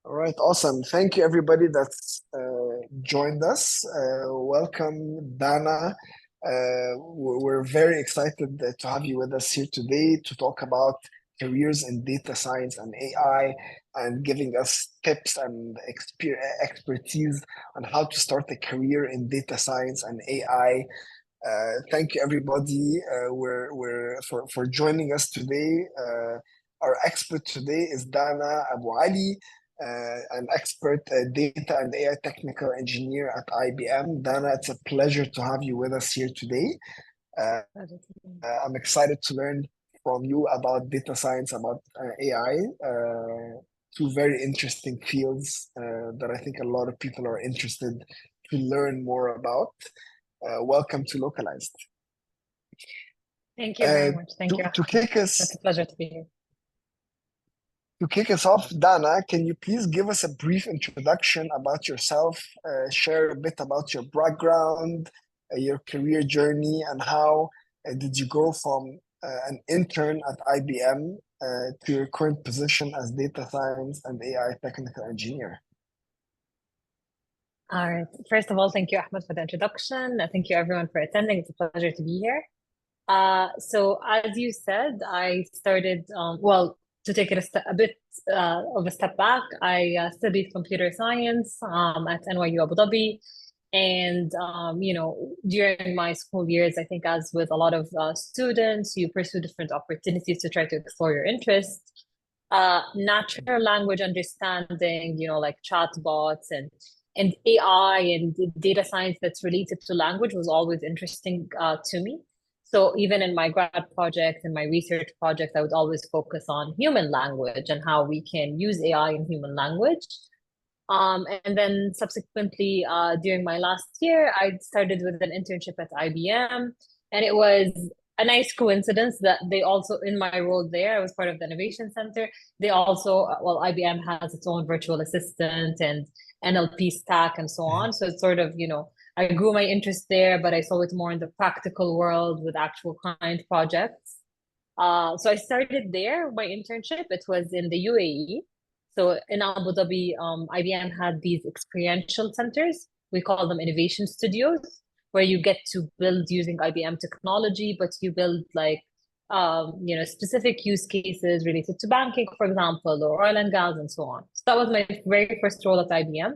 All right, awesome. Thank you, everybody that's joined us. Welcome, Dana. We're very excited to have you with us here today to talk about careers in data science and AI and giving us tips and expertise on how to start a career in data science and AI. Thank you, everybody. We're for joining us today. Our expert today is Dana Abu Ali, an expert data and AI technical engineer at IBM. Dana, it's a pleasure to have you with us here today. Uh, I'm excited to learn from you about data science, about AI, two very interesting fields that I think a lot of people are interested to learn more about. Welcome to Localized. Thank you very much. To, Thank you, to Ahmed. kick us It's a pleasure to be here. to kick us off, Dana, can you please give us a brief introduction about yourself? Share a bit about your background, your career journey, and how did you go from an intern at IBM to your current position as data science and AI technical engineer? All right. First of all, thank you, Ahmed, for the introduction. Thank you, everyone, for attending. It's a pleasure to be here. So as you said, I started, well, to take it a bit of a step back, I studied computer science at NYU Abu Dhabi. And, during my school years, I think as with a lot of students, you pursue different opportunities to try to explore your interests. Natural language understanding, like chatbots and AI and data science that's related to language was always interesting to me. So even in my grad project and my research project, I would always focus on human language and how we can use AI in human language. And then subsequently, during my last year, I started with an internship at IBM, and it was a nice coincidence that they also, in my role there, I was part of the innovation center. They also, well, IBM has its own virtual assistant and NLP stack and so on. So it's sort of, I grew my interest there, but I saw it more in the practical world with actual client projects. So I started there, my internship. It was in the UAE. So in Abu Dhabi, IBM had these experiential centers. We call them innovation studios, where you get to build using IBM technology, but you build specific use cases related to banking, for example, or oil and gas and so on. So that was my very first role at IBM.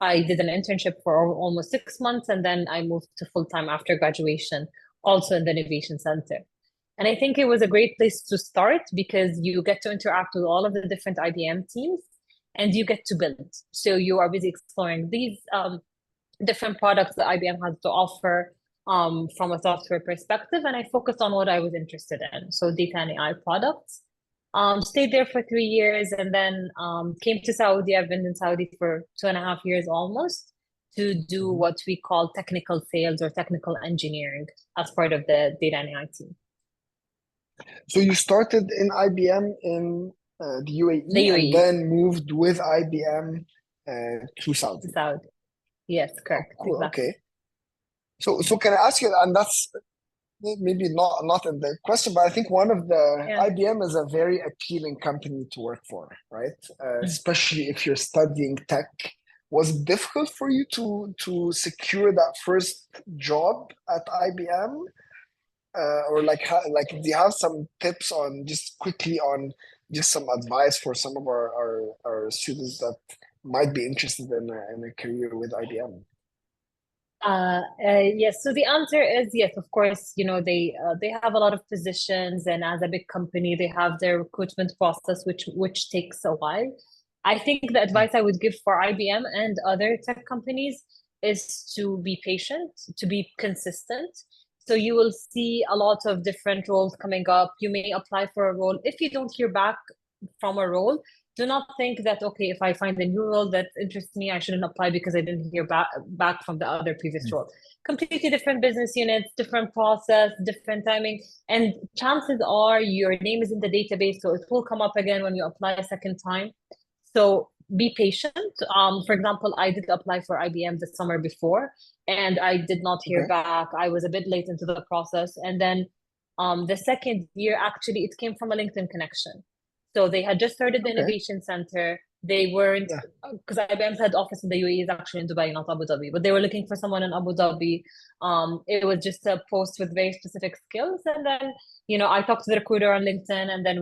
I did an internship for almost 6 months, and then I moved to full-time after graduation, also in the innovation center. And I think it was a great place to start because you get to interact with all of the different IBM teams and you get to build. So you are busy exploring these different products that IBM has to offer from a software perspective. And I focused on what I was interested in. So data and AI products. Stayed there for 3 years and then came to Saudi. I've been in Saudi for 2.5 years almost to do what we call technical sales or technical engineering as part of the data and AI team. So you started in IBM in the UAE, The UAE. and then moved with IBM to Saudi. Saudi. Yes, correct. Cool. Exactly. Okay. So can I ask you, and that's maybe not in the question, but I think one of the Yeah. IBM is a very appealing company to work for, right? Especially if you're studying tech. Was it difficult for you to secure that first job at IBM? Or do you have some tips on just quickly on just some advice for some of our students that might be interested in a career with IBM? Yes. So the answer is yes, of course. They have a lot of positions, and as a big company, they have their recruitment process, which takes a while. I think the advice I would give for IBM and other tech companies is to be patient, to be consistent. So you will see a lot of different roles coming up. You may apply for a role. If you don't hear back from a role, do not think that, okay, if I find a new role that interests me, I shouldn't apply because I didn't hear back from the other previous role. Completely different business units, different process, different timing. And chances are your name is in the database, so it will come up again when you apply a second time. So be patient. For example, I did apply for IBM the summer before, and I did not hear back. I was a bit late into the process. And then the second year, actually, it came from a LinkedIn connection. So they had just started the innovation center. They weren't, Yeah. because IBM's head office in the UAE is actually in Dubai, not Abu Dhabi, but they were looking for someone in Abu Dhabi. It was just a post with very specific skills. And then, I talked to the recruiter on LinkedIn, and then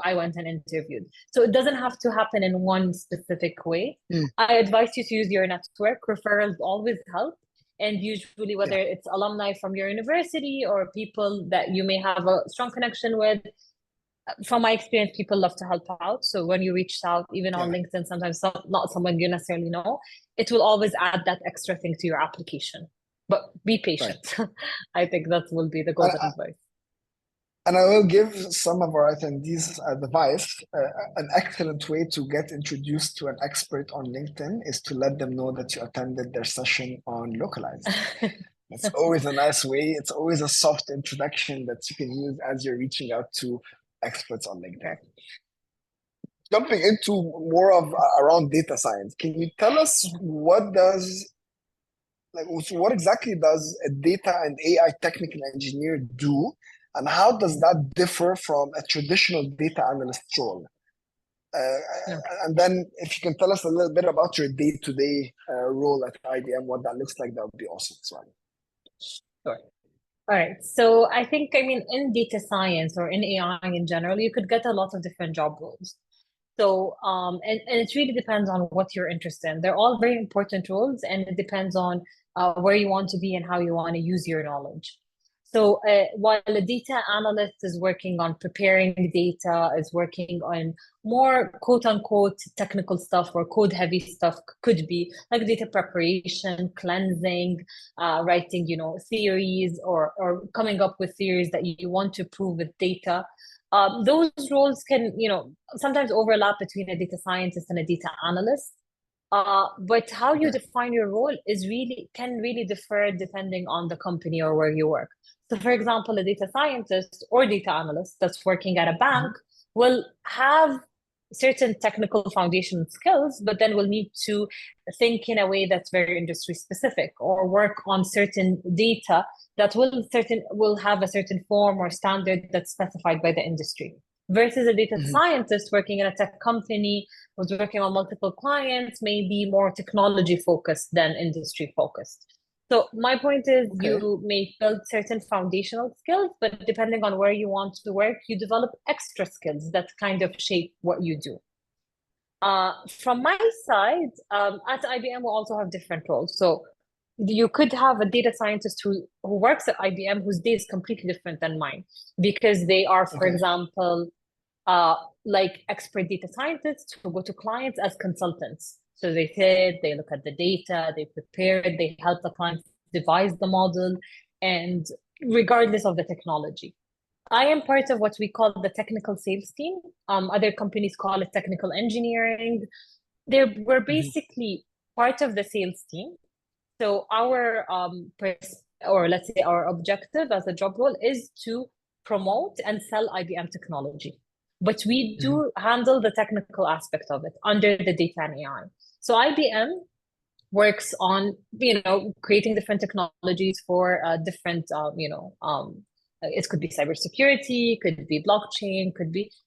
I went and interviewed. So it doesn't have to happen in one specific way. Mm. I advise you to use your network. Referrals always help. And usually, whether Yeah. it's alumni from your university or people that you may have a strong connection with, from my experience, people love to help out. So when you reach out, even on Yeah. LinkedIn, sometimes not someone you necessarily know, it will always add that extra thing to your application. But be patient. Right. I think that will be the And golden advice. And I will give some of our attendees advice. An excellent way to get introduced to an expert on LinkedIn is to let them know that you attended their session on localized. It's always a nice way. It's always a soft introduction that you can use as you're reaching out to experts on LinkedIn. Jumping into more of around data science, can you tell us what exactly does a data and AI technical engineer do, and how does that differ from a traditional data analyst role? Okay. And then if you can tell us a little bit about your day-to-day role at IBM, what that looks like, that would be awesome as well. Sure. All right. So I think, in data science or in AI in general, you could get a lot of different job roles. So, and it really depends on what you're interested in. They're all very important roles, and it depends on where you want to be and how you want to use your knowledge. So, while a data analyst is working on preparing data, is working on more quote unquote technical stuff or code heavy stuff, could be like data preparation, cleansing, writing, theories, or coming up with theories that you want to prove with data. Those roles can, sometimes overlap between a data scientist and a data analyst. But how you Okay. define your role can really differ depending on the company or where you work. So, for example, a data scientist or data analyst that's working at a bank will have certain technical foundation skills, but then will need to think in a way that's very industry specific or work on certain data that will have a certain form or standard that's specified by the industry. Versus a data scientist working in a tech company who's working on multiple clients may be more technology focused than industry focused. So my point is, you may build certain foundational skills, but depending on where you want to work, you develop extra skills that kind of shape what you do. From my side, at IBM, we also have different roles. So you could have a data scientist who works at IBM whose day is completely different than mine, because they are, for example, like expert data scientists who go to clients as consultants. So they sit, they look at the data, they prepare it, they help the clients devise the model, and regardless of the technology. I am part of what we call the technical sales team. Other companies call it technical engineering. We're basically part of the sales team. So our or let's say our objective as a job role is to promote and sell IBM technology. But we do handle the technical aspect of it under the data and AI. So IBM works on, creating different technologies for different, it could be cybersecurity, could be blockchain,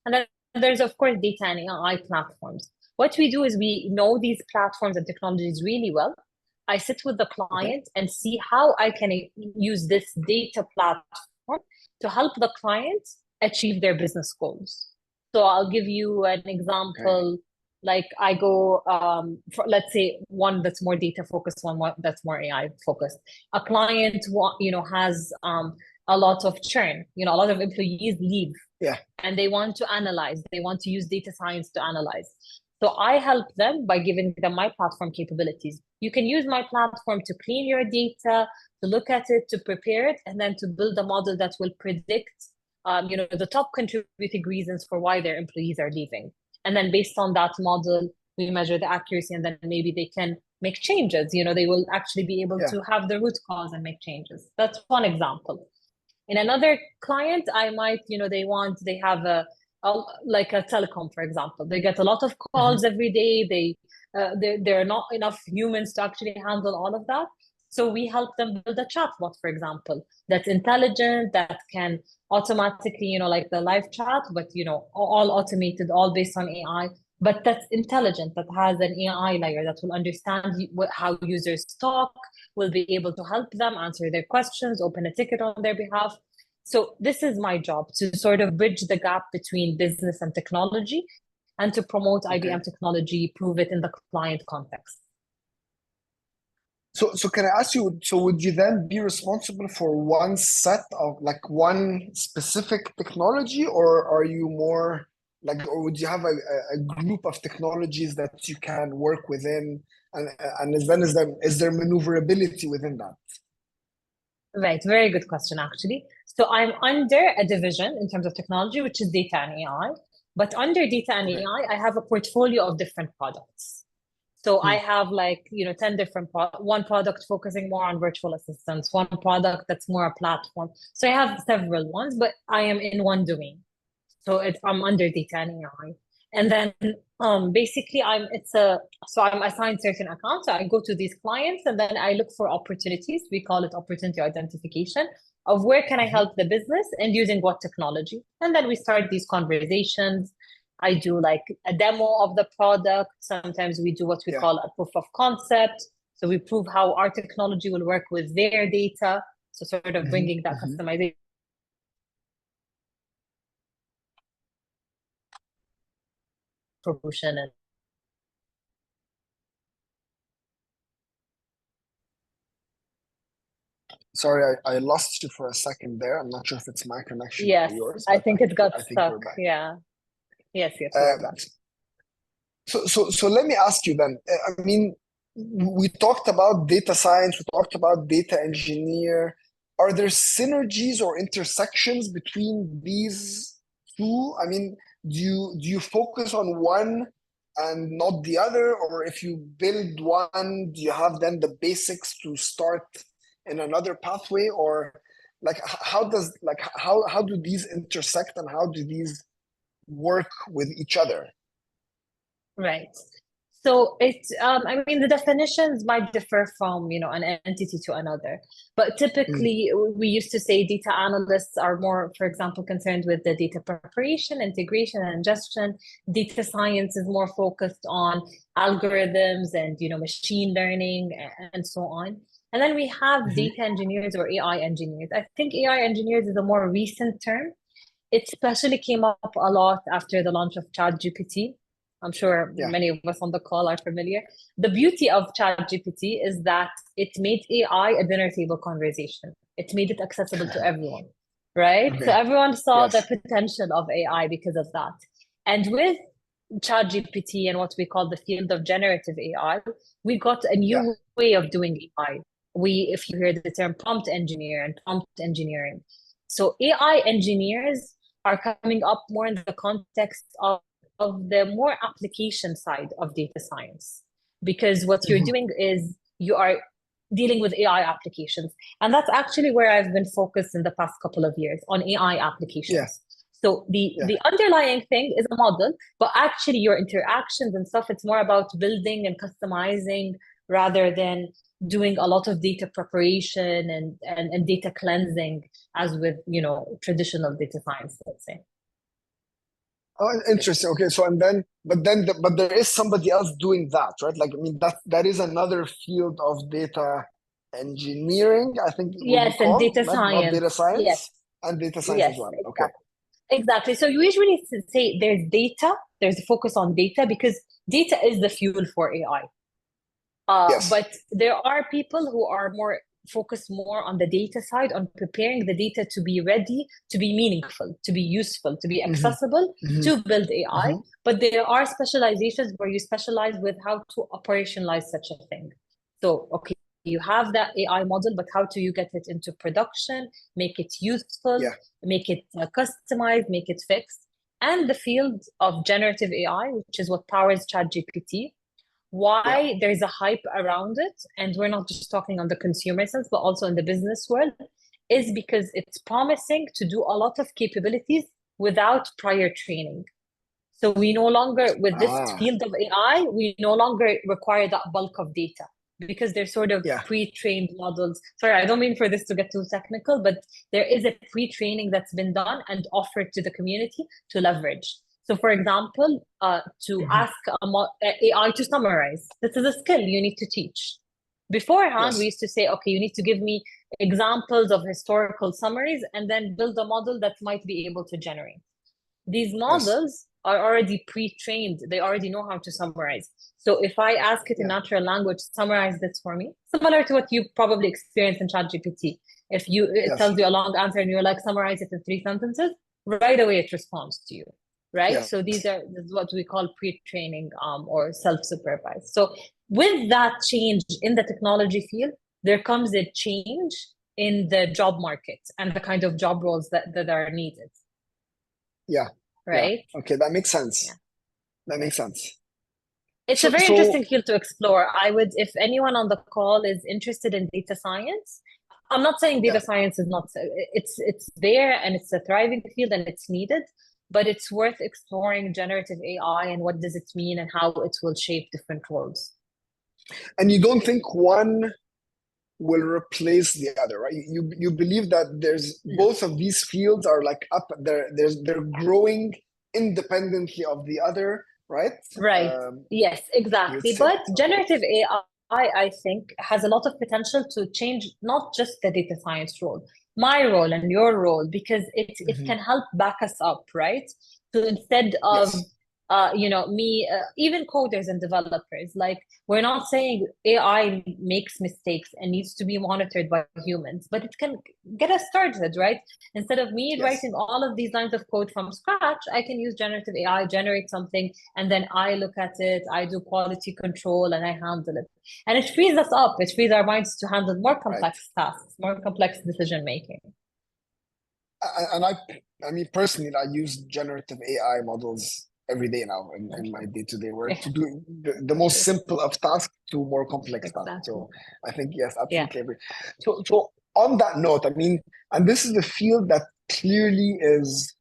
and then there's of course data and AI platforms. What we do is we know these platforms and technologies really well. I sit with the client and see how I can use this data platform to help the client achieve their business goals. So I'll give you an example. Like I go, for, let's say, one that's more data focused, one that's more AI focused. A client, has a lot of churn. A lot of employees leave, and they want to analyze. They want to use data science to analyze. So I help them by giving them my platform capabilities. You can use my platform to clean your data, to look at it, to prepare it, and then to build a model that will predict, the top contributing reasons for why their employees are leaving. And then based on that model, we measure the accuracy, and then maybe they can make changes. They will actually be able to have the root cause and make changes. That's one example. In another client, I might, they have like a telecom, for example. They get a lot of calls every day. There are not enough humans to actually handle all of that. So we help them build a chatbot, for example, that's intelligent, that can automatically, like the live chat, but, all automated, all based on AI, but that's intelligent, that has an AI layer that will understand how users talk, will be able to help them answer their questions, open a ticket on their behalf. So this is my job, to sort of bridge the gap between business and technology, and to promote IBM technology, prove it in the client context. So can I ask you, so would you then be responsible for one set of like one specific technology, or are you more like, or would you have a group of technologies that you can work within, and is there maneuverability within that? Right, very good question, actually. So I'm under a division in terms of technology, which is data and AI. But under data and Okay. AI, I have a portfolio of different products. So I Hmm. have like, 10 different one product focusing more on virtual assistants, one product that's more a platform. So I have several ones, but I am in one domain. So I'm under data and AI. And then basically I'm assigned certain accounts. So I go to these clients and then I look for opportunities. We call it opportunity identification, of where can I help the business and using what technology. And then we start these conversations. I do like a demo of the product. Sometimes we do what we call a proof of concept. So we prove how our technology will work with their data. So sort of bringing that customization. Promotion and Sorry, I lost you for a second there. I'm not sure if it's my connection or yes, yours, I but think it got I think stuck. we're back. Yeah. Yes, we're back. So let me ask you then. I mean, we talked about data science, we talked about data engineer. Are there synergies or intersections between these two? I mean, do you focus on one and not the other, or if you build one, do you have then the basics to start in another pathway, or like how do these intersect and how do these work with each other? Right. So I mean, the definitions might differ from, an entity to another. But Mm. typically, we used to say data analysts are more, for example, concerned with the data preparation, integration, and ingestion. Data science is more focused on algorithms and, machine learning and so on. And then we have data engineers or AI engineers. I think AI engineers is a more recent term. It especially came up a lot after the launch of ChatGPT. I'm sure Yeah. many of us on the call are familiar. The beauty of ChatGPT is that it made AI a dinner table conversation. It made it accessible to everyone, right? So Okay. everyone saw the Yes. potential of AI because of that. And with ChatGPT and what we call the field of generative AI, we got a Yeah. new way of doing AI. If you hear the term prompt engineer and prompt engineering. So AI engineers are coming up more in the context of the more application side of data science, because what you're doing is you are dealing with AI applications. And that's actually where I've been focused in the past couple of years, on AI applications. Yeah. So the underlying thing is a model, but actually your interactions and stuff, it's more about building and customizing rather than doing a lot of data preparation and data cleansing as with, traditional data science, let's say. Oh, interesting. Okay, so but there is somebody else doing that, right? Like, I mean, that is another field of data engineering, I think it would be Yes, and called, data not science. data Yes, science, and data science as yes, well. Okay. exactly. Exactly. So you usually say there's data, there's a focus on data because data is the fuel for AI. Yes. But there are people who are more focused more on the data side, on preparing the data to be ready, to be meaningful, to be useful, to be Hmm. accessible, Hmm. to build AI. Hmm. But there are specializations where you specialize with how to operationalize such a thing. So, okay, you have that AI model, but how do you get it into production, make it useful, Yeah. make it customized, make it fixed? And the field of generative AI, which is what powers ChatGPT, Yeah. why there's a hype around it, and we're not just talking on the consumer sense, but also in the business world, is because it's promising to do a lot of capabilities without prior training. So we no longer, with this Ah. field of AI, we no longer require that bulk of data because they're sort of Yeah. pre-trained models. Sorry, I don't mean for this to get too technical, but there is a pre-training that's been done and offered to the community to leverage. So for example, to ask AI to summarize, this is a skill you need to teach. Beforehand, we Yes. used to say, okay, you need to give me examples of historical summaries and then build a model that might be able to generate. These Yes. models are already pre-trained. They already know how to summarize. So if I ask it in Yeah. natural language, summarize this for me, similar to what you probably experienced in ChatGPT. If it Yes. tells you a long answer and you're like, summarize it in 3 sentences, right away it responds to you, right? Yeah. So this is what we call pre-training or self-supervised. So with that change in the technology field, there comes a change in the job market and the kind of job roles that are needed, Yeah. Yeah. right? Okay, that makes Yeah. sense. That makes sense. It's a So very so interesting field to explore. I would, if anyone on the call is interested in data science, I'm not saying yeah. data science is not, it's there and it's a thriving field and it's needed, but it's worth exploring generative AI and what does it mean and how it will shape different roles. And you don't think one will replace the other, right? You believe that there's No. both of these fields are like up there, they're growing independently of the other, right? Right. Yes, You would exactly. say, But okay. generative AI, I think, has a lot of potential to change not just the data science role, my role and your role, because it Mhm. can help back us up, right? So instead of Yes. me, even coders and developers, like we're not saying AI makes mistakes and needs to be monitored by humans, but it can get us started, right? Instead of me Yes. writing all of these lines of code from scratch, I can use generative AI, generate something, and then I look at it, I do quality control, and I handle it. And it frees us up. It frees our minds to handle more Right. complex tasks, more complex decision making. And I mean, personally, I use generative AI models every day now in my day-to-day work Yeah, to do the most simple of tasks to more complex tasks. exactly. So I think, yes, Yeah. absolutely agree. So on that note, I mean, and this is the field that clearly is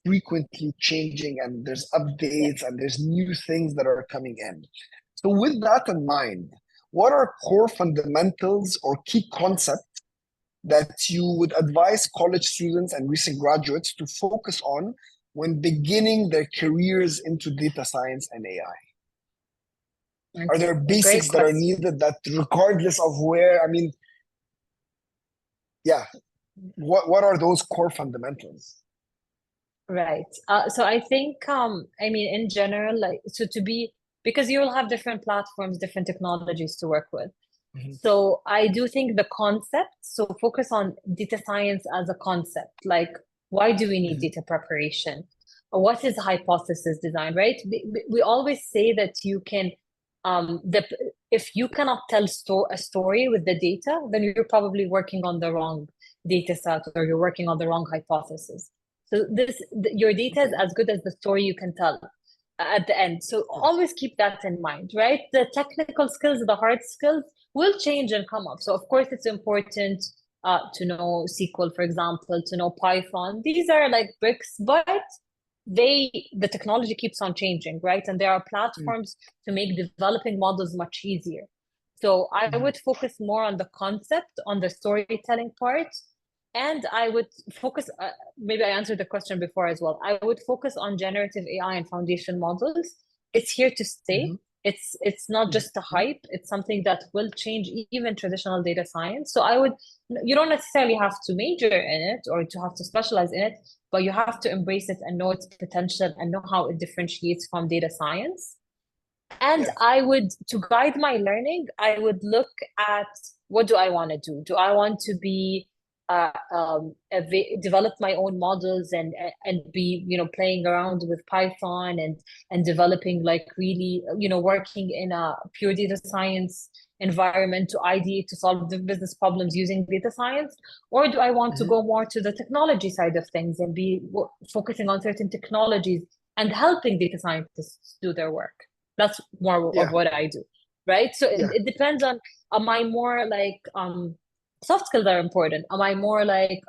frequently changing and there's Yeah. updates and there's new things that are coming in. So with that in mind, what are core fundamentals or key concepts that you would advise college students and recent graduates to focus on when beginning their careers into data science and AI? Are It's there a great basics that are question. needed that regardless of where, I mean, yeah, what are those core fundamentals? Right. So I think, I mean, in general, like, so to be, because you will have different platforms, different technologies to work with. Mhm, So I do think the concept, so focus on data science as a concept, like why do we need mhm, data preparation? Or what is hypothesis design, right? We always say that you can, the if you cannot tell a story with the data, then you're probably working on the wrong data set or you're working on the wrong hypothesis. So your data is okay, as good as the story you can tell at the end. So yes, always keep that in mind, right? The technical skills, the hard skills will change and come up. So of course it's important to know SQL, for example, to know Python. These are like bricks, but the technology keeps on changing, right? And there are mm, platforms to make developing models much easier. So I mhm, would focus more on the concept, on the storytelling part, and I would focus, maybe I answered the question before as well. I would focus on generative AI and foundation models. It's here to stay. mhm, It's not mhm, just a hype. It's something that will change even traditional data science. So you don't necessarily have to major in it or to have to specialize in it, but you have to embrace it and know its potential and know how it differentiates from data science. And yeah, to guide my learning, I would look at what do I want to do? Do I want to be develop my own models and be playing around with Python and developing like really working in a pure data science environment to ideate to solve the business problems using data science, or do I want to mhm, go more to the technology side of things and be focusing on certain technologies and helping data scientists do their work? That's more of yeah, what I do, right? So yeah, it depends on, am I more like soft skills are important? Am I more like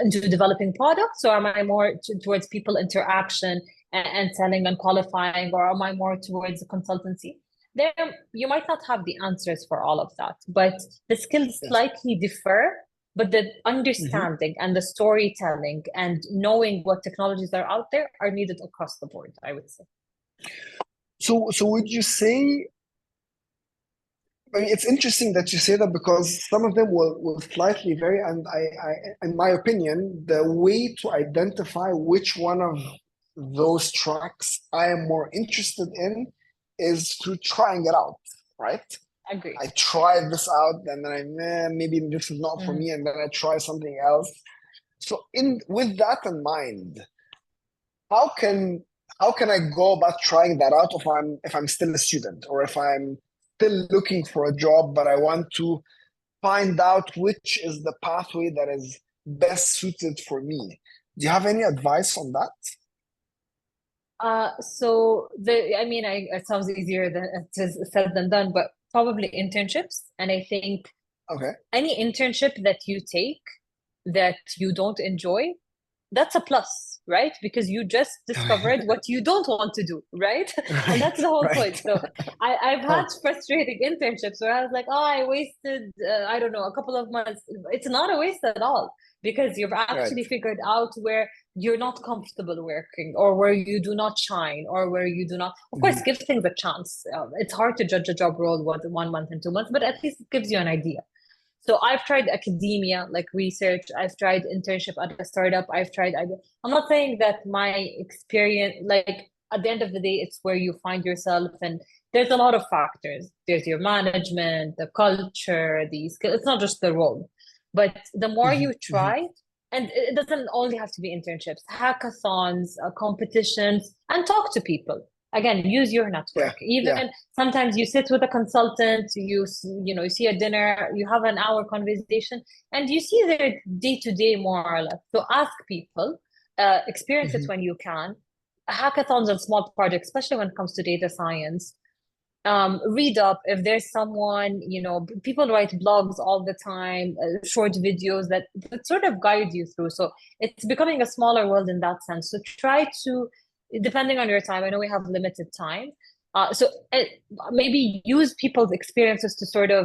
into developing products, or am I more towards people interaction and selling and qualifying, or am I more towards the consultancy? There, you might not have the answers for all of that, but the skills yes, slightly differ but the Mhm. understanding and the storytelling and knowing what technologies are out there are needed across the board, I would say. So would you say, I mean, it's interesting that you say that because some of them will slightly vary, and in my opinion, the way to identify which one of those tracks I am more interested in is through trying it out, right? Agree. I try this out, and then maybe this is not for Mm. me, and then I try something else. So, in with that in mind, how can how can I go about trying that out if I'm still a student or if I'm still looking for a job, but I want to find out which is the pathway that is best suited for me? Do you have any advice on that? So I mean, it sounds easier than it is said than done, but probably internships. And I think Okay. any internship that you take that you don't enjoy, that's a plus, right? Because you just discovered what you don't want to do, right? And Right, that's the whole point. right. So I've Huh. had frustrating internships where I was like, oh, I wasted, I don't know, a couple of months. It's not a waste at all because you've Right. actually figured out where you're not comfortable working or where you do not shine or where you do not, of course, Mhm. give things a chance. It's hard to judge a job role with 1 month and 2 months, but at least it gives you an idea. So I've tried academia, like research. I've tried internship at a startup. I'm not saying that my experience, like at the end of the day, it's where you find yourself. And there's a lot of factors. There's your management, the culture, the skill. It's not just the role. But the more Mhm. you Mhm. try, and it doesn't only have to be internships, hackathons, competitions, and talk to people. Again, use your Yeah. network. Yeah. Even sometimes you sit with a consultant, you see a dinner, you have an hour conversation, and you see their day to day more or less. So ask people, experience it Mhm. when you can. Hackathons and small projects, especially when it comes to data science. Read up if there's someone, people write blogs all the time, short videos that sort of guide you through. So it's becoming a smaller world in that sense. So try to, depending on your time, I know we have limited time. So maybe use people's experiences to sort of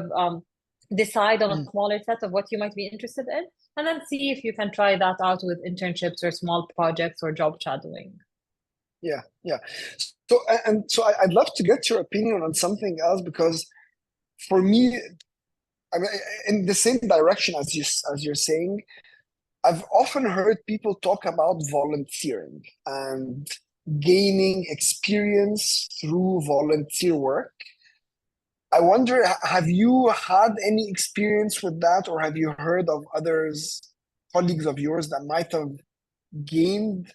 decide on a Mhm. smaller set of what you might be interested in, and then see if you can try that out with internships or small projects or job shadowing. Yeah. Yeah. So I'd love to get your opinion on something else because for me, I mean, in the same direction as you're saying, I've often heard people talk about volunteering and gaining experience through volunteer work. I wonder, have you had any experience with that, or have you heard of others, colleagues of yours, that might have gained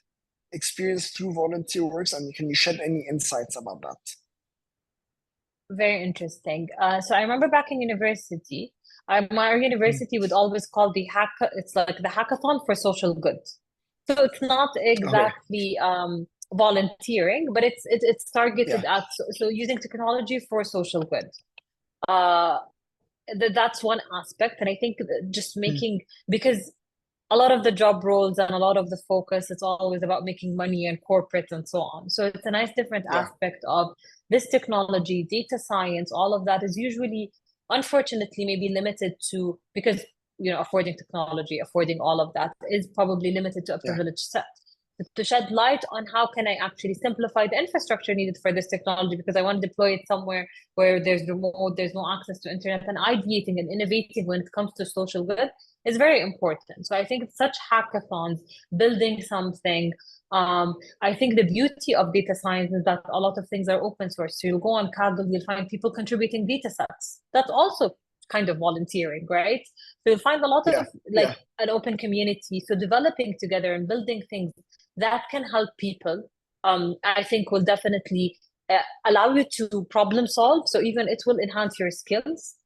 experience through volunteer works? And can you shed any insights about that? Very interesting. So I remember back in university, my Mm. university would always call it's like the hackathon for social good. So it's not Okay. exactly volunteering, but it's Yeah. targeted at so using technology for social good. Uh, that's one aspect, and I think that just Mm. making because a lot of the job roles and a lot of the focus it's always about making money and corporate and so on, so it's a nice different Yeah. aspect of this technology, data science, all of that is usually unfortunately maybe limited to because affording technology, affording all of that is probably limited to a Yeah. privileged set. To shed light on how can I actually simplify the infrastructure needed for this technology because I want to deploy it somewhere where there's remote, there's no access to internet, and ideating and innovating when it comes to social good is very important. So I think such hackathons, building something. I think the beauty of data science is that a lot of things are open source. So you'll go on Kaggle, you'll find people contributing data sets. That's also kind of volunteering, right? So you'll find a lot Yeah. of like Yeah. an open community. So developing together and building things that can help people, I think will definitely allow you to problem solve. So even it will enhance your skills.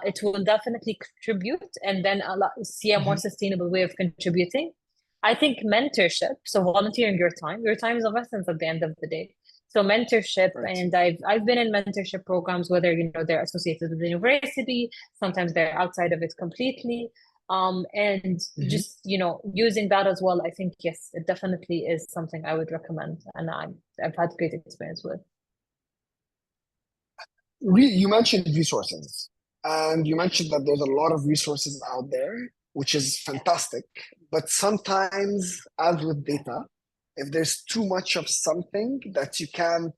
It will definitely contribute and then see a more Mhm. sustainable way of contributing. I think mentorship, so volunteering your time is of essence at the end of the day. So mentorship, Right. and I've been in mentorship programs, whether they're associated with the university, sometimes they're outside of it completely. And Mhm. just using that as well, I think yes, it definitely is something I would recommend, and I've had great experience with. You mentioned resources, and you mentioned that there's a lot of resources out there. which is fantastic. But sometimes, as with data, if there's too much of something that you can't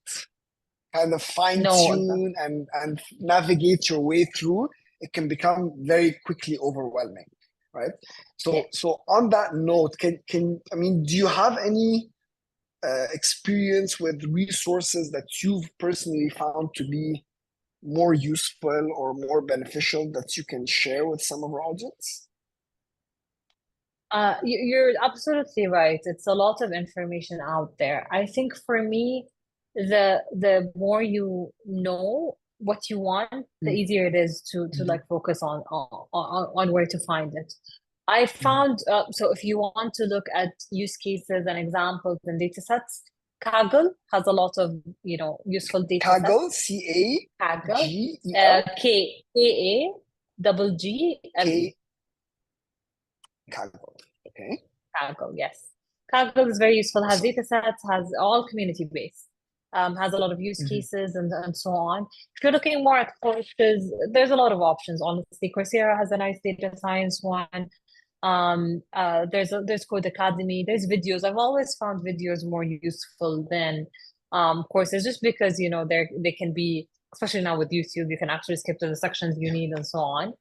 kind of fine No, tune and navigate your way through, it can become very quickly overwhelming, right? yeah. So on that note, I mean, do you have any experience with resources that you've personally found to be more useful or more beneficial that you can share with some of our audience? You're absolutely right. It's a lot of information out there. I think for me, the more you know what you want, the Mm-hmm. easier it is to like focus on where to find it. I found so if you want to look at use cases and examples and data sets, Kaggle has a lot of useful data Kaggle, sets. Kaggle, Kaggle, K-A double G-L-E. Kaggle. Okay. Kaggle, yes. Kaggle is very useful, has Awesome. data sets, has all community based, has a lot of use Mm-hmm. cases and so on. If you're looking more at courses, there's a lot of options, honestly. Coursera has a nice data science one. There's Code Academy, there's videos. I've always found videos more useful than courses just because they can be, especially now with YouTube, you can actually skip to the sections you need and so on.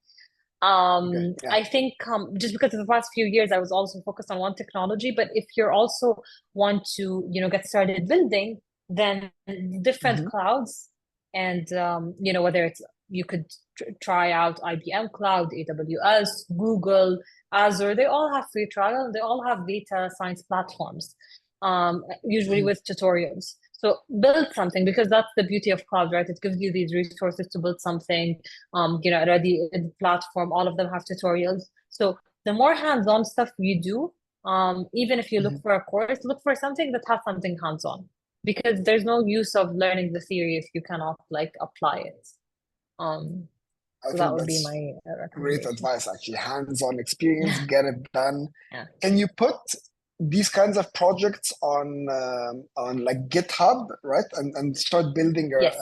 Okay. Yeah. I think just because of the past few years, I was also focused on one technology. But if you're also want to, get started building, then different Mm-hmm. clouds, and whether it's you could try out IBM Cloud, AWS, Google, Azure. They all have free trial. They all have data science platforms, usually Mm-hmm. with tutorials. So build something because that's the beauty of cloud, right? It gives you these resources to build something, already in the platform. All of them have tutorials. So the more hands-on stuff you do, even if you look Mm-hmm. for a course, look for something that has something hands-on because there's no use of learning the theory if you cannot like apply it. I So that think would be that's my great recommendation. advice, actually. Hands-on experience, get it done. Yeah. Can you put these kinds of projects on like GitHub, right? And start building Yes.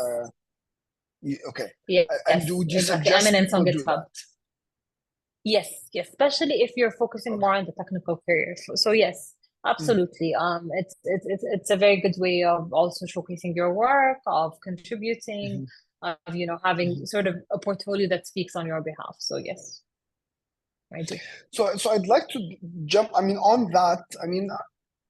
okay. And Yes. would you Exactly. suggest Eminence on people do GitHub. that? Yes, yes, especially if you're focusing Okay. more on the technical career. So yes, Mm, absolutely. It's a very good way of also showcasing your work, of contributing, mhm, of having mhm. sort of a portfolio that speaks on your behalf. So yes, I do. So I'd like to jump, I mean, on that, I mean,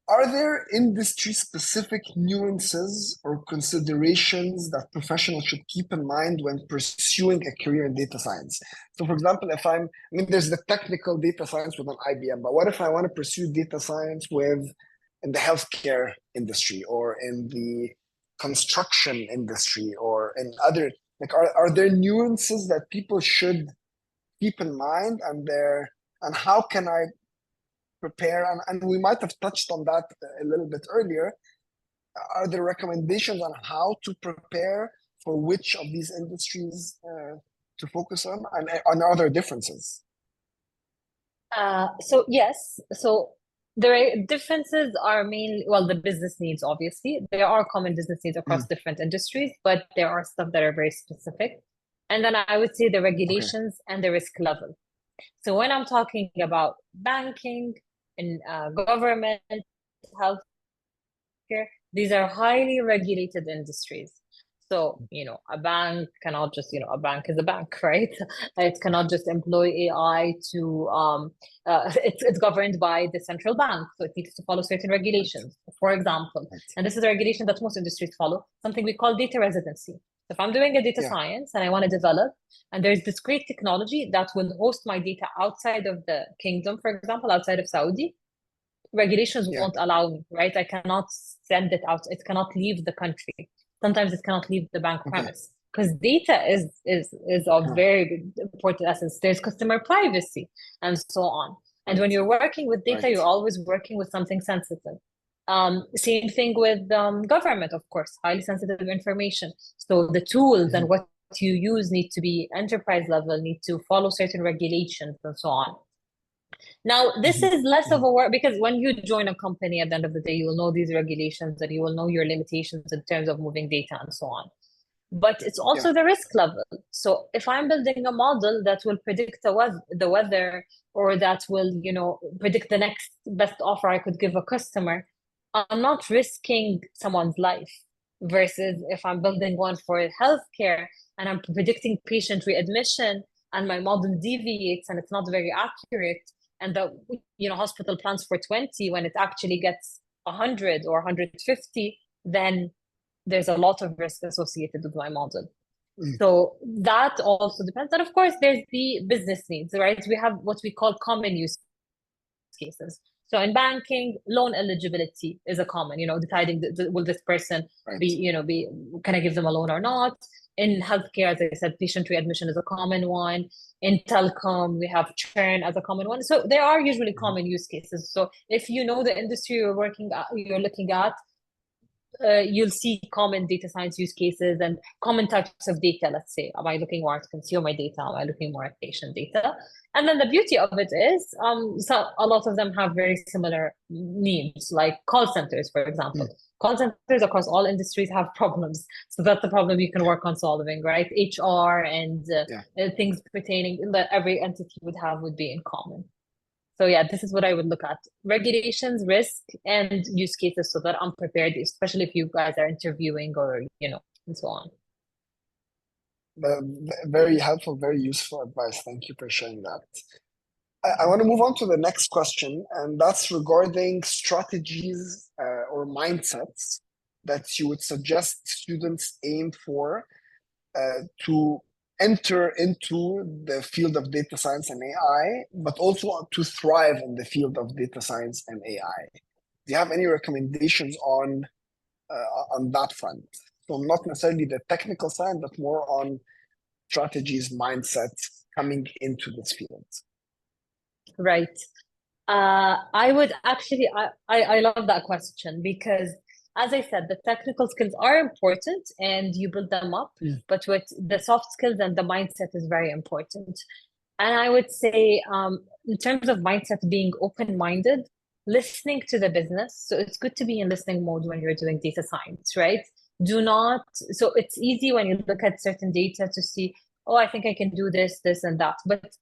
are there industry-specific nuances or considerations that professionals should keep in mind when pursuing a career in data science? So, for example, I mean, there's the technical data science with an IBM, but what if I want to pursue data science in the healthcare industry or in the construction industry or in other, like, are there nuances that people should keep in mind and how can I prepare? And we might have touched on that a little bit earlier. Are there recommendations on how to prepare for which of these industries to focus on and on other differences? So yes, so differences are mainly, well, the business needs, obviously. There are common business needs across Mm, different industries, but there are stuff that are very specific. And then I would say the okay. regulations and the risk level. So when I'm talking about banking and government, healthcare, these are highly regulated industries. So, a bank cannot just, a bank is a bank, right? It cannot just employ AI to, it's governed by the central bank. So it needs to follow certain Right. regulations, for example. Right. And this is a regulation that most industries follow, something we call data residency. If I'm doing a data Yeah. science and I want to develop, and there's this great technology that will host my data outside of the kingdom, for example, outside of Saudi, regulations Yeah. won't allow me, right? I cannot send it out. It cannot leave the country. Sometimes it cannot leave the bank Okay. premise because data is of Huh. very important essence. There's customer privacy and so on. And when Right. you're working with data, Right. you're always working with something sensitive. Same thing with government, of course, highly sensitive information. So the tools Mhm, and what you use need to be enterprise level, need to follow certain regulations and so on. Now, this mhm, is less of mhm. a work because when you join a company at the end of the day, you will know these regulations and you will know your limitations in terms of moving data and so on. but it's Yeah. also the risk level. So if I'm building a model that will predict the weather, or that will, predict the next best offer I could give a customer, I'm not risking someone's life. Versus if I'm building one for healthcare and I'm predicting patient readmission and my model deviates and it's not very accurate, and the hospital plans for 20 when it actually gets 100 or 150, then there's a lot of risk associated with my model. So that also depends. And of course, there's the business needs, right? We have what we call common use cases. So in banking, loan eligibility is a common, deciding will this person be, can I give them a loan or not? In healthcare, as I said, patient readmission is a common one. In telecom, we have churn as a common one. So there are usually common use cases. So if you know the industry you're looking at, you'll see common data science use cases and common types of data. Let's say, am I looking more at consumer data? Am I looking more at patient data? And then the beauty of it is, so a lot of them have very similar needs, like call centers, for example. Call centers across all industries have problems. So that's the problem you can work on solving, right? HR and things pertaining that every entity would be in common. So yeah, this is what I would look at: regulations, risk, and use cases, so that I'm prepared, especially if you guys are interviewing or, and so on. Very helpful, very useful advice. Thank you for sharing that. I want to move on to the next question, and that's regarding strategies or mindsets that you would suggest students aim for to enter into the field of data science and AI, but also to thrive in the field of data science and AI. Do you have any recommendations on that front? So not necessarily the technical side, but more on strategies, mindsets coming into this field. Right. I would actually, I love that question, because as I said, the technical skills are important and you build them up, but with the soft skills and the mindset is very important. And I would say, in terms of mindset, being open-minded, listening to the business. So it's good to be in listening mode when you're doing data science, right? So it's easy when you look at certain data to see, oh, I think I can do this, this, and that. But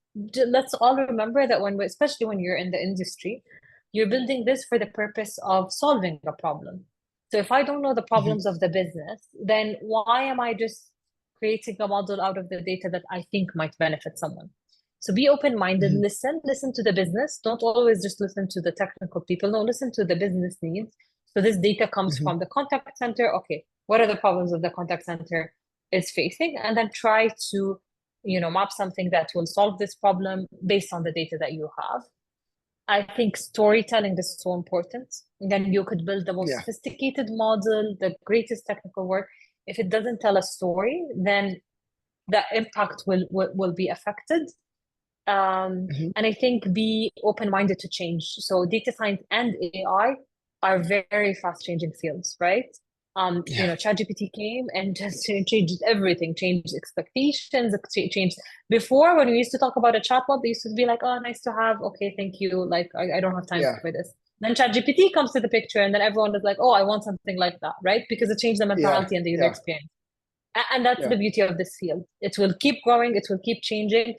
let's all remember that especially when you're in the industry, you're building this for the purpose of solving a problem. So if I don't know the problems of the business, then why am I just creating a model out of the data that I think might benefit someone? So be open-minded, listen to the business. Don't always just listen to the technical people. No, listen to the business needs. So this data comes from the contact center. Okay, what are the problems of the contact center is facing? And then try to, map something that will solve this problem based on the data that you have. I think storytelling is so important. And then you could build the most sophisticated model, the greatest technical work. If it doesn't tell a story, then the impact will be affected. And I think be open-minded to change. So data science and AI are very fast-changing fields, right? ChatGPT came and just changed everything, changed expectations, changed. Before, when we used to talk about a chatbot, they used to be like, oh, nice to have. Okay, thank you. Like, I don't have time for this. Then ChatGPT comes to the picture, and then everyone is like, oh, I want something like that, right? Because it changed the mentality and the user experience. And that's the beauty of this field. It will keep growing. It will keep changing.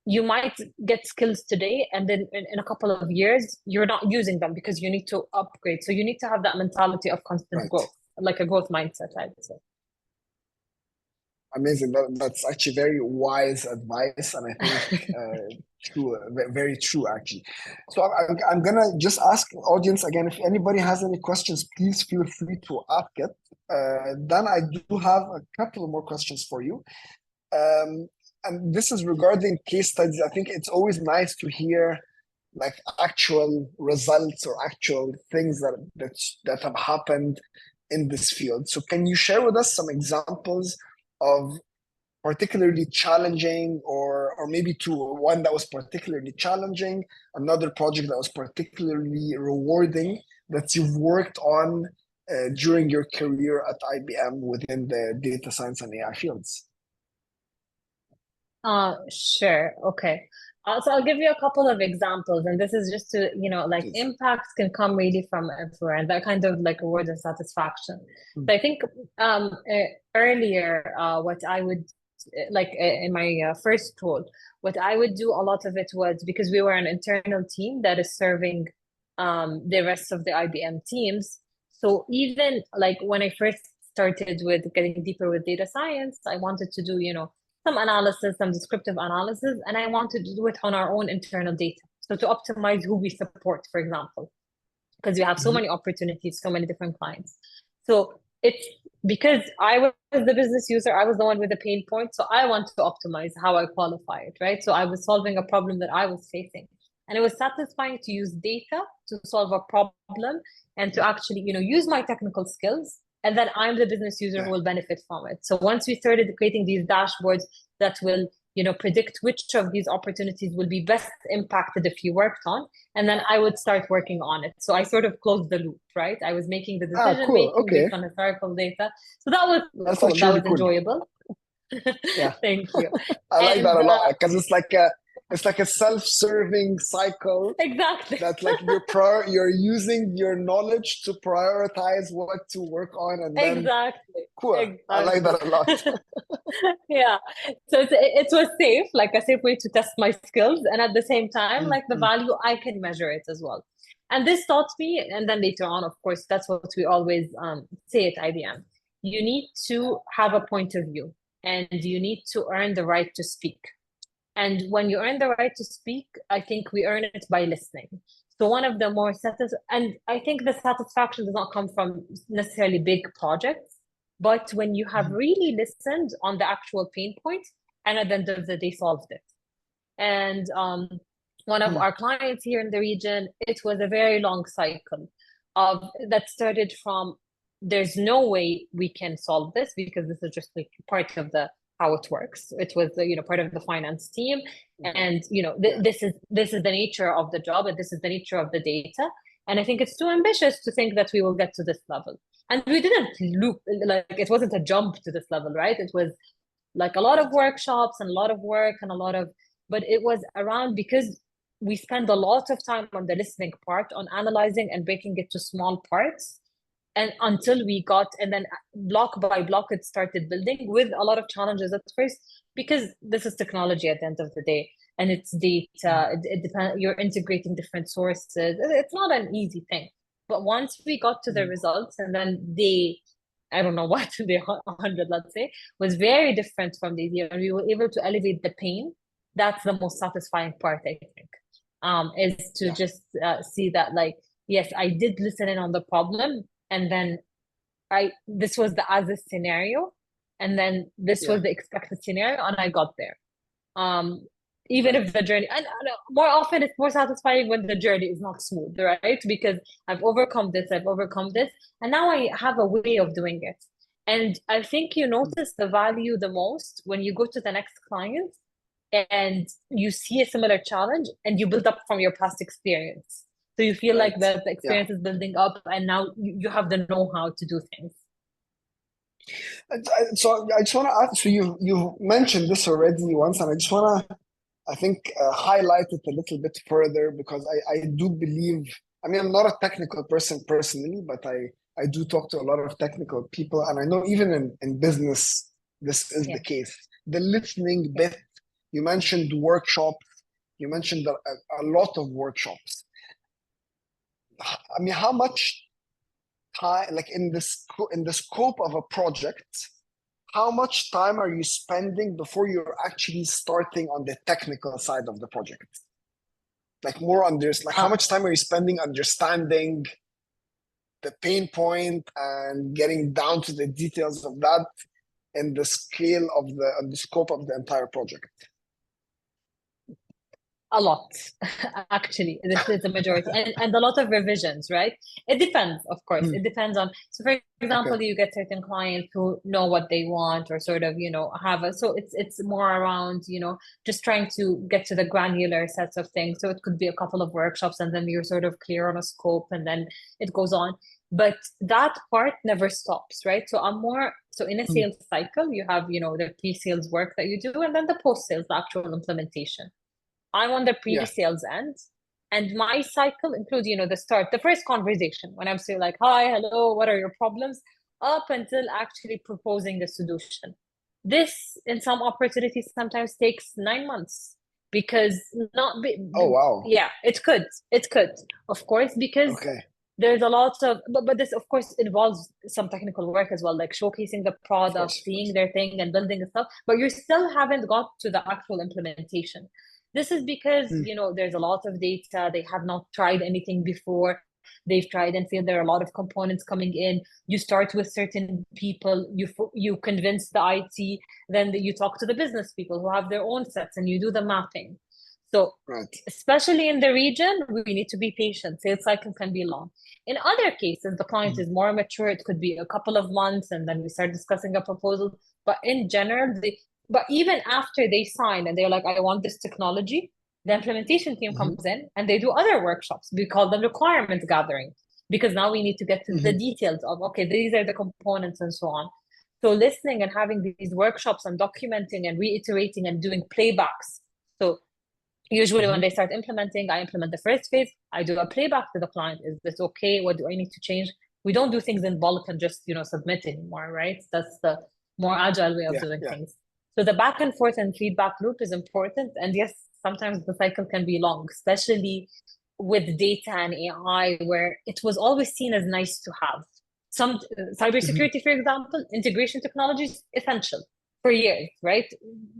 You might get skills today, and then in a couple of years, you're not using them because you need to upgrade. So you need to have that mentality of constant growth, like a growth mindset, I would say. Amazing. That's actually very wise advice, and I think true, very true, actually. So I'm gonna just ask audience again, if anybody has any questions, please feel free to ask it. Then I do have a couple more questions for you. And this is regarding case studies. I think it's always nice to hear like actual results or actual things that have happened in this field. So can you share with us some examples of particularly challenging, or maybe one that was particularly challenging, another project that was particularly rewarding that you've worked on during your career at IBM within the data science and AI fields? Sure. Okay. So I'll give you a couple of examples, and this is just to, like Please. impacts can come really from everywhere, and that kind of like reward and satisfaction. Mm. So I think earlier, what I would like in my first role, what I would do a lot of it was because we were an internal team that is serving the rest of the IBM teams. So even like when I first started with getting deeper with data science, I wanted to do, some analysis, some descriptive analysis, and I wanted to do it on our own internal data. So to optimize who we support, for example, because we have so Mhm. many opportunities, so many different clients. So it's because I was the business user, I was the one with the pain point. So I want to optimize how I qualify it, right? So I was solving a problem that I was facing. And it was satisfying to use data to solve a problem and to actually, use my technical skills. And then I'm the business user who Yeah. will benefit from it. So once we started creating these dashboards that will, predict which of these opportunities will be best impacted if you worked on, and then I would start working on it. So I sort of closed the loop, right? I was making the Ah, decision cool. making Okay. based on historical data. So that was That's cool. actually That really was cool. enjoyable. Yeah. Thank you. I like that And a lot because it's like a self-serving cycle exactly. that like you're using your knowledge to prioritize what to work on, and then Exactly. cool. I like Exactly. that a lot. Yeah. So it was safe, like a safe way to test my skills. And at the same time, like the Mm-hmm. value, I can measure it as well. And this taught me, and then later on, of course, that's what we always say at IBM. You need to have a point of view and you need to earn the right to speak. And when you earn the right to speak, I think we earn it by listening. So one of the more and I think the satisfaction does not come from necessarily big projects, but when you have really listened on the actual pain point and at the end of the day solved it. And one of Mm-hmm. our clients here in the region, it was a very long cycle of that started from there's no way we can solve this because this is just like part of the how it works. It was part of the finance team, and Yeah. this is the nature of the job, and this is the nature of the data. And I think it's too ambitious to think that we will get to this level. And we didn't loop like it wasn't a jump to this level, right? It was like a lot of Right. workshops and a lot of work and a lot of, but it was around because we spend a lot of time on the listening part, on analyzing and breaking it to small parts. And until we got, and then block by block, it started building with a lot of challenges at first, because this is technology at the end of the day. And it's data, it depends, you're integrating different sources. It's not an easy thing. But once we got to the Mm-hmm. results, and then I don't know what, the 100, let's say, was very different from the idea. And we were able to elevate the pain. That's the most satisfying part, I think, is to Yeah. just see that, like, yes, I did listen in on the problem. And then this was the as a scenario. And then this Yeah. was the expected scenario. And I got there. Um, even Right. if the journey, and more often it's more satisfying when the journey is not smooth, right? Because I've overcome this, and now I have a way of doing it. And I think you notice the value the most when you go to the next client and you see a similar challenge and you build up from your past experience. So you feel like Right. the Yeah. experience is building up and now you have the know-how to do things. So I just want to ask. So you mentioned this already once, and I just want to, I think, highlight it a little bit further because I do believe. I mean, I'm not a technical person personally, but I do talk to a lot of technical people, and I know even in business this is Yeah. the case. The listening Yeah. bit. You mentioned workshops. You mentioned a lot of workshops. I mean, how much time, like in the scope of a project, how much time are you spending before you're actually starting on the technical side of the project? Like like how Uh, much time are you spending understanding the pain point and getting down to the details of that in the scale of the scope of the entire project? A lot, actually. This is the majority, and a lot of revisions, right? It depends, of course. Hmm. It depends on. So, for Okay. example, you get certain clients who know what they want, or sort of, have a. So it's more around, just trying to get to the granular sets of things. So it could be a couple of workshops, and then you're sort of clear on a scope, and then it goes on. But that part never stops, right? So I'm more so in a Hmm. sales cycle, you have, the pre-sales work that you do, and then the post-sales, the actual implementation. I'm on the Yeah. pre-sales end. And my cycle includes, the first conversation when I'm saying like, hi, hello, what are your problems? Up until actually proposing the solution. This, in some opportunities, sometimes takes 9 months because Oh, wow. yeah, it could, of course, because Okay. there's a lot of, but this of course involves some technical work as well, like showcasing the Of product, course, of seeing course. their thing and building the stuff, but you still haven't got to the actual implementation. This is because, Mm. there's a lot of data. They have not tried anything before. They've tried and failed. There are a lot of components coming in. You start with certain people, you convince the IT, then you talk to the business people who have their own sets and you do the mapping. So Right. especially in the region, we need to be patient. Sales cycle can be long. In other cases, the client Mm. is more mature. It could be a couple of months, and then we start discussing a proposal. But in general, but even after they sign and they're like, I want this technology, the implementation team Mm-hmm. comes in and they do other workshops. We call them requirements gathering because now we need to get to the Mm-hmm. details of, okay, these are the components and so on. So listening and having these workshops and documenting and reiterating and doing playbacks. So usually when Mm-hmm. they start implementing, I implement the first phase. I do a playback to the client. Is this okay? What do I need to change? We don't do things in bulk and just, submit anymore, right? That's the more agile way of Yeah. doing Yeah. things. So the back and forth and feedback loop is important. And yes, sometimes the cycle can be long, especially with data and AI, where it was always seen as nice to have. Some Mm-hmm. cybersecurity, for example, integration technologies, essential for years, right?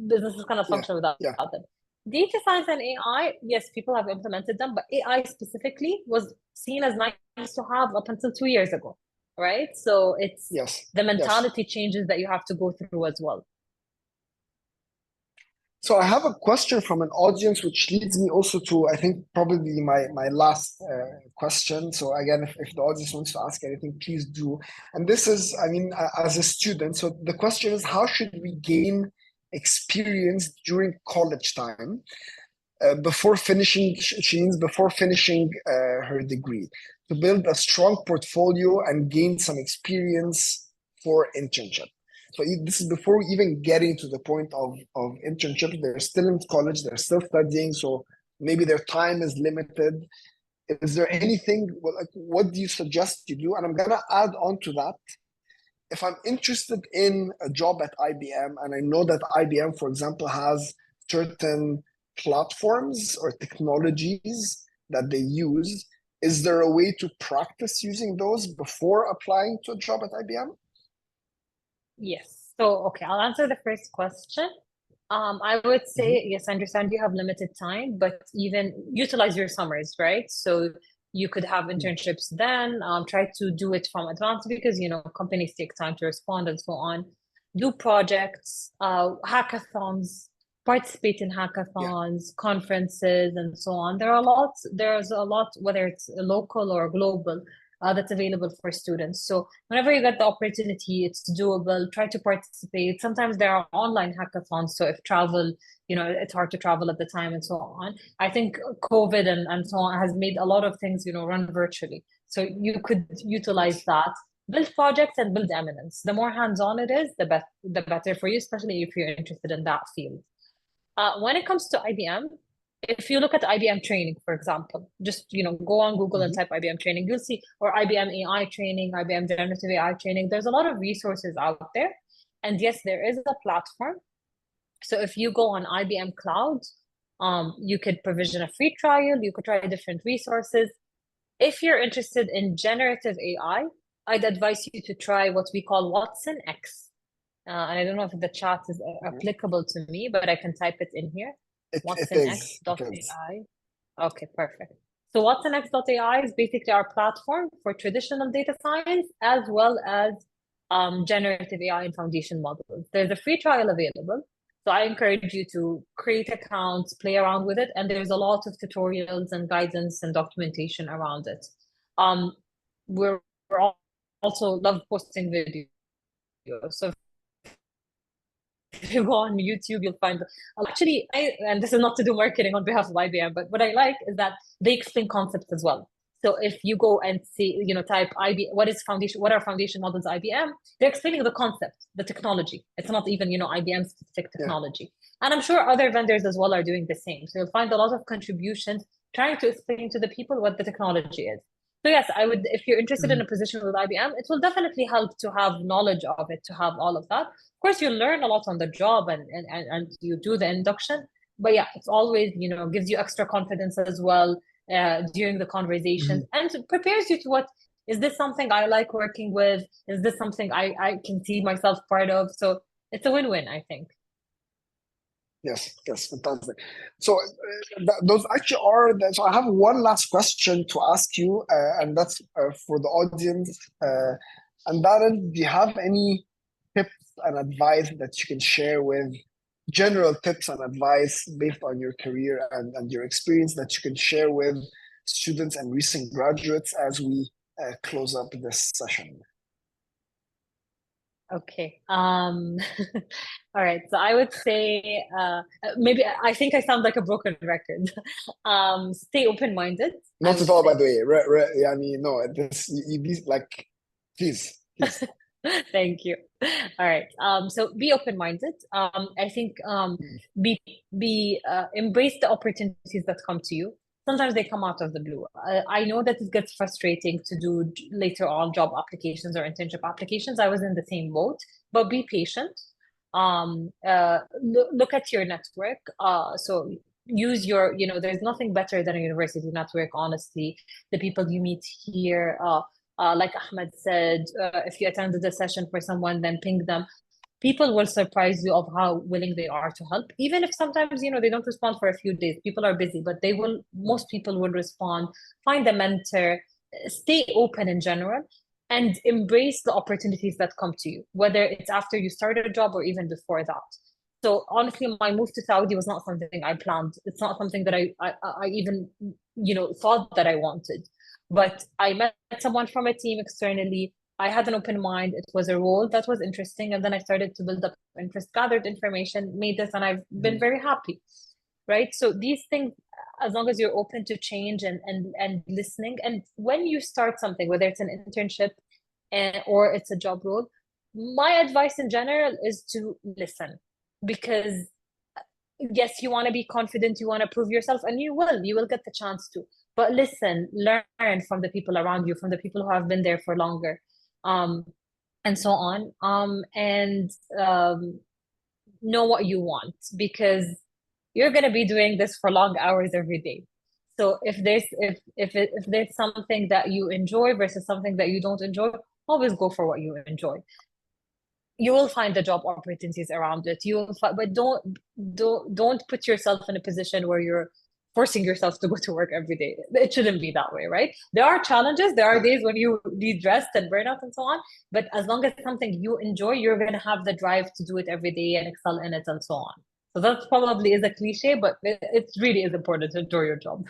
Businesses cannot Yeah. function without Yeah. them. Data science and AI, yes, people have implemented them, but AI specifically was seen as nice to have up until 2 years ago, right? So it's Yes. the Yes. mentality changes that you have to go through as well. So I have a question from an audience, which leads me also to, I think, probably my last question. So again, if the audience wants to ask anything, please do. And this is, I mean, as a student, so the question is, how should we gain experience during college time before finishing, she means before finishing her degree, to build a strong portfolio and gain some experience for internship? So this is before even getting to the point of internship. They're still in college, they're still studying, so maybe their time is limited. Is there Mhm. anything, well, like, what do you suggest you do? And I'm gonna add on to that. If I'm interested in a job at IBM, and I know that IBM, for example, has certain platforms or technologies that they use, is there a way to practice using those before applying to a job at IBM? Yes. So, okay, I'll answer the first question. I would Mm-hmm. say, yes, I understand you have limited time, but even utilize your summers, right? So you could have internships then, try to do it from advance because, companies take time to respond and so on. Do projects, hackathons, participate in Yeah. hackathons, conferences, and so on. There's a lot, whether it's local or global, that's available for students. So whenever you get the opportunity, it's doable. Try to participate. Sometimes there are online hackathons. So if travel, it's hard to travel at the time and so on. I think COVID and so on has made a lot of things, run virtually. So you could utilize Yes. that, build projects and build eminence. The more hands-on it is, the better for you, especially if you're interested in that field. When it comes to IBM, if you look at IBM training, for example, just go on Google and Mm-hmm. type IBM training, you'll see, or IBM AI training, IBM generative AI training. There's a lot of resources out there. And yes, there is a platform. So if you go on IBM Cloud, you could provision a free trial, you could try different resources. If you're interested in generative AI, I'd advise you to try what we call Watson X. And I don't know if the chat is applicable to me, but I can type it in here. It is. It is. WatsonX.ai. Okay, perfect. So WatsonX.ai is basically our platform for traditional data science as well as generative AI and foundation models. There's a free trial available. So I encourage you to create accounts, play around with it, and there's a lot of tutorials and guidance and documentation around it. Um, we're also love posting videos. So if you go on YouTube, you'll find actually, and this is not to do marketing on behalf of IBM, but what I like is that they explain concepts as well. So if you go and see, type IBM, what are foundation models IBM? They're explaining the concept, the technology. It's not even, IBM specific Yeah. technology. And I'm sure other vendors as well are doing the same. So you'll find a lot of contributions trying to explain to the people what the technology is. So yes, I would, if you're interested in a position with IBM, it will definitely help to have knowledge of it, to have all of that. Of course, you learn a lot on the job and you do the induction. But yeah, it's always, gives you extra confidence as well during the conversations and prepares you to what, is this something I like working with? Is this something I can see myself part of? So it's a win-win, I think. Yes, fantastic. So those actually are. So I have one last question to ask you, and that's for the audience. And that is, do you have any tips and advice that you can share with general tips and advice based on your career and your experience that you can share with students and recent graduates as we close up this session? Okay. All right. So I would say maybe I think I sound like a broken record. Stay open-minded, I Not at would all, by say. the way. I mean, no, this you be like, please. Thank you. All right. So be open-minded. I think be embrace the opportunities that come to you. Sometimes they come out of the blue. I know that it gets frustrating to do later on job applications or internship applications. I was in the same boat, but be patient. Look at your network. So use your, there's nothing better than a university network, honestly. The people you meet here, like Ahmed said, if you attended a session for someone, then ping them. People will surprise you of how willing they are to help. Even if sometimes, they don't respond for a few days. People are busy, but most people will respond. Find a mentor, stay open in general, and embrace the opportunities that come to you, whether it's after you started a job or even before that. So honestly, my move to Saudi was not something I planned. It's not something that I even, thought that I wanted. But I met someone from a team externally. I had an open mind. It was a role that was interesting. And then I started to build up interest, gathered information, made this, and I've been very happy. Right. So these things, as long as you're open to change and listening, and when you start something, whether it's an internship or it's a job role, my advice in general is to listen, because yes, you want to be confident, you want to prove yourself, and you will get the chance to. But listen, learn from the people around you, from the people who have been there for longer, um, and so on. And know what you want, because you're gonna be doing this for long hours every day. So if there's something that you enjoy versus something that you don't enjoy, always go for what you enjoy. You will find the job opportunities around it. You will find, but don't put yourself in a position where you're forcing yourself to go to work every day. It shouldn't be that way, right? There are challenges. There are days when you need rest and burnout and so on. But as long as it's something you enjoy, you're going to have the drive to do it every day and excel in it and so on. So that probably is a cliche, but it really is important to enjoy your job.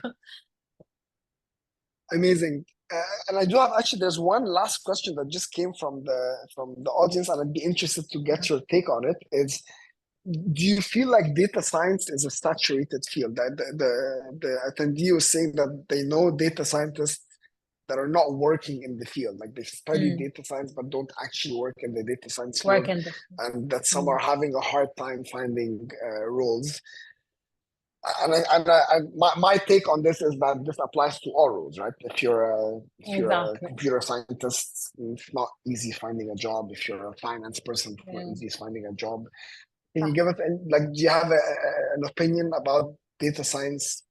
Amazing. And I do have actually, there's one last question that just came from the audience, and I'd be interested to get your take on it. Is, do you feel like data science is a saturated field? That the attendee was saying that they know data scientists that are not working in the field, like they study data science but don't actually work in the data science field, and that some are having a hard time finding roles. My take on this is that this applies to all roles, right? If you're a computer scientist, it's not easy finding a job. If you're a finance person, it's not easy finding a job. Can you give us, do you have an opinion about data science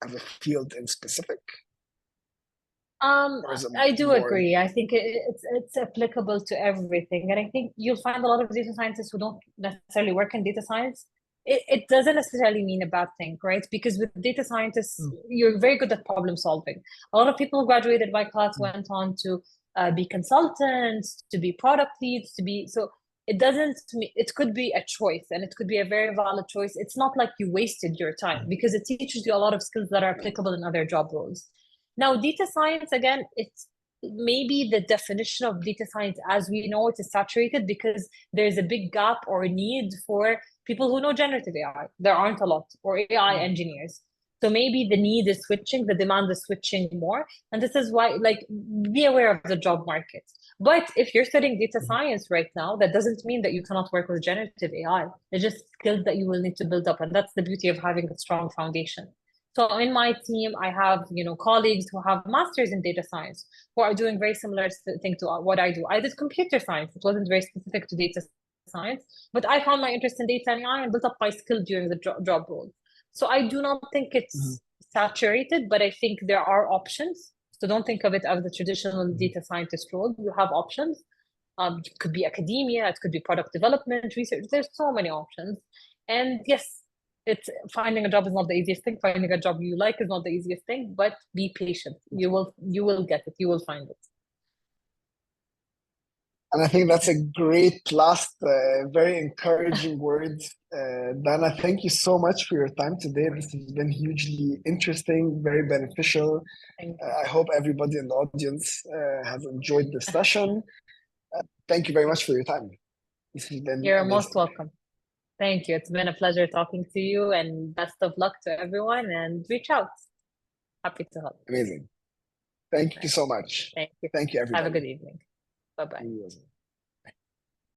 as a field in specific? I do agree. I think it's applicable to everything. And I think you'll find a lot of data scientists who don't necessarily work in data science. It doesn't necessarily mean a bad thing, right? Because with data scientists, you're very good at problem solving. A lot of people who graduated my class went on to be consultants, to be product leads, so it could be a choice, and it could be a very valid choice. It's not like you wasted your time, because it teaches you a lot of skills that are applicable in other job roles. Now, data science, again, it's maybe the definition of data science as we know it is saturated, because there's a big gap or need for people who know generative AI. There aren't a lot, or AI engineers. So maybe the need is switching, the demand is switching more. And this is why, like, be aware of the job market. But if you're studying data science right now, that doesn't mean that you cannot work with generative AI. It's just skills that you will need to build up. And that's the beauty of having a strong foundation. So in my team, I have, colleagues who have masters in data science who are doing very similar thing to what I do. I did computer science. It wasn't very specific to data science, but I found my interest in data and AI and built up my skill during the job role. So I do not think it's saturated, but I think there are options. So don't think of it as the traditional data scientist role. You have options. It could be academia, it could be product development, research. There's so many options. And yes, it's finding a job is not the easiest thing. Finding a job you like is not the easiest thing, but be patient. You will get it. You will find it. And I think that's a great last, very encouraging word. Dana, thank you so much for your time today. This has been hugely interesting, very beneficial. I hope everybody in the audience has enjoyed the session. Thank you very much for your time. This has been You're amazing. most welcome. Thank you. It's been a pleasure talking to you, and best of luck to everyone, and reach out. Happy to help. Amazing. Thank you so much. Thank you. Thank you, everybody. Have a good evening. Bye-bye.